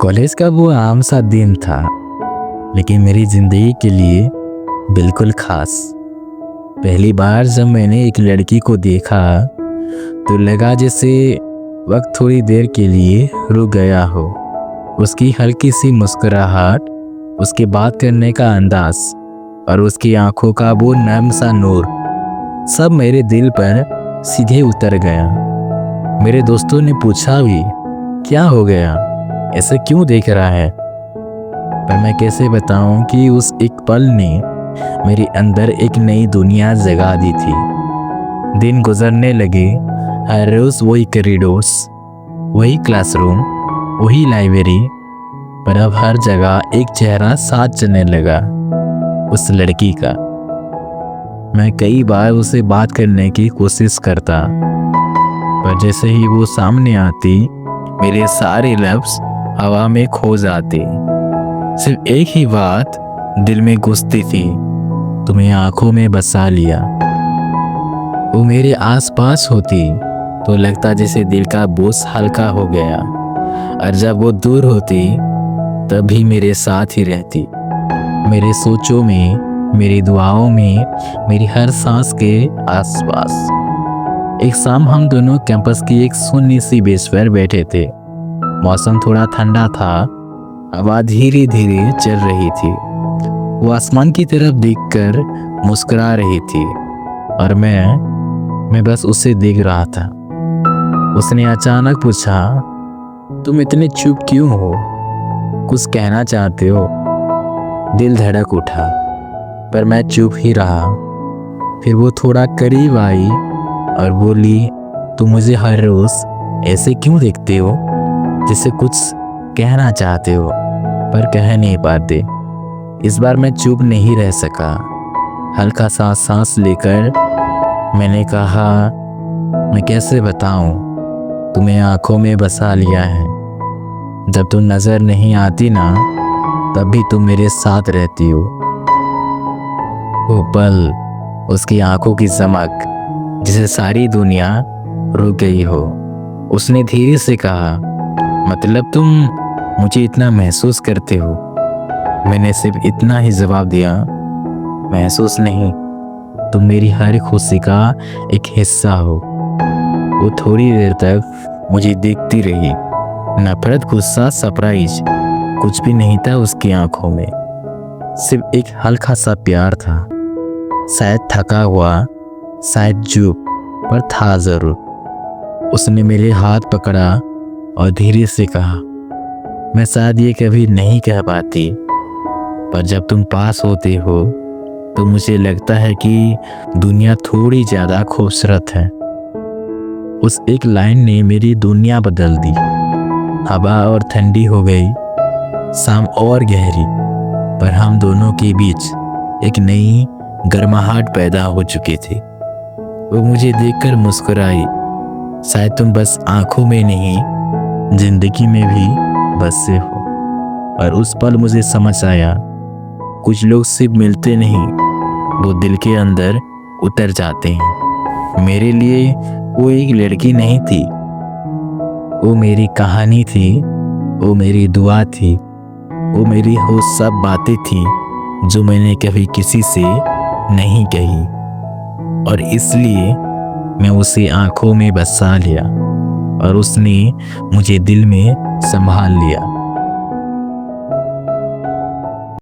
College का वो आम सा दिन था, लेकिन मेरी ज़िंदगी के लिए बिल्कुल ख़ास। पहली बार जब मैंने एक लड़की को देखा तो लगा जैसे वक्त थोड़ी देर के लिए रुक गया हो। उसकी हल्की सी मुस्कुराहट, उसके बात करने का अंदाज और उसकी आंखों का वो नर्म सा नूर, सब मेरे दिल पर सीधे उतर गया। मेरे दोस्तों ने पूछा भी, क्या हो गया, ऐसे क्यों देख रहा है? पर मैं कैसे बताऊं कि उस एक पल ने मेरे अंदर एक नई दुनिया जगा दी थी। दिन गुजरने लगे, हर रोज वही कॉरिडोर्स, वही क्लासरूम, वही लाइब्रेरी, पर अब हर जगह एक चेहरा साथ चलने लगा, उस लड़की का। मैं कई बार उसे बात करने की कोशिश करता, पर जैसे ही वो सामने आती मेरे सारे लफ्ज़ हवा में खो जाते। सिर्फ एक ही बात दिल में घुसती थी, तुम्हें आंखों में बसा लिया। वो मेरे आसपास होती तो लगता जैसे दिल का बोझ हल्का हो गया, और जब वो दूर होती तब भी मेरे साथ ही रहती, मेरे सोचों में, मेरी दुआओं में, मेरी हर सांस के आसपास। एक शाम हम दोनों कैंपस की एक सुन्नी सी बेंच पर बैठे थे। मौसम थोड़ा ठंडा था, हवा धीरे धीरे चल रही थी। वो आसमान की तरफ देखकर मुस्कुरा रही थी और मैं बस उसे देख रहा था। उसने अचानक पूछा, तुम इतने चुप क्यों हो? कुछ कहना चाहते हो? दिल धड़क उठा, पर मैं चुप ही रहा। फिर वो थोड़ा करीब आई और बोली, तुम मुझे हर रोज ऐसे क्यों देखते हो, जैसे कुछ कहना चाहते हो पर कह नहीं पाते? इस बार मैं चुप नहीं रह सका। हल्का सा सांस लेकर मैंने कहा, मैं कैसे बताऊं, तुम्हें आंखों में बसा लिया है। जब तुम नजर नहीं आती ना, तब भी तुम मेरे साथ रहती हो। वो पल, उसकी आंखों की चमक, जिसे सारी दुनिया रुक गई हो। उसने धीरे से कहा, मतलब तुम मुझे इतना महसूस करते हो? मैंने सिर्फ इतना ही जवाब दिया, महसूस नहीं, तुम मेरी हर खुशी का एक हिस्सा हो। वो थोड़ी देर तक मुझे देखती रही। नफरत, गुस्सा, सरप्राइज, कुछ भी नहीं था उसकी आंखों में, सिर्फ एक हल्का सा प्यार था। शायद थका हुआ, शायद चुप, पर था जरूर। उसने मेरे हाथ पकड़ा और धीरे से कहा, मैं शायद ये कभी नहीं कह पाती, पर जब तुम पास होते हो तो मुझे लगता है कि दुनिया थोड़ी ज़्यादा खूबसूरत है। उस एक लाइन ने मेरी दुनिया बदल दी। हवा और ठंडी हो गई, शाम और गहरी, पर हम दोनों के बीच एक नई गर्माहट पैदा हो चुकी थी। वो मुझे देखकर मुस्कुराई, शायद तुम बस आंखों में नहीं, जिंदगी में भी बसे हो। और उस पल मुझे समझ आया, कुछ लोग सिर्फ मिलते नहीं, वो दिल के अंदर उतर जाते हैं। मेरे लिए वो एक लड़की नहीं थी, वो मेरी कहानी थी, वो मेरी दुआ थी, वो मेरी वो सब बातें थी जो मैंने कभी किसी से नहीं कही। और इसलिए मैं उसे आंखों में बसा लिया और उसने मुझे दिल में संभाल लिया।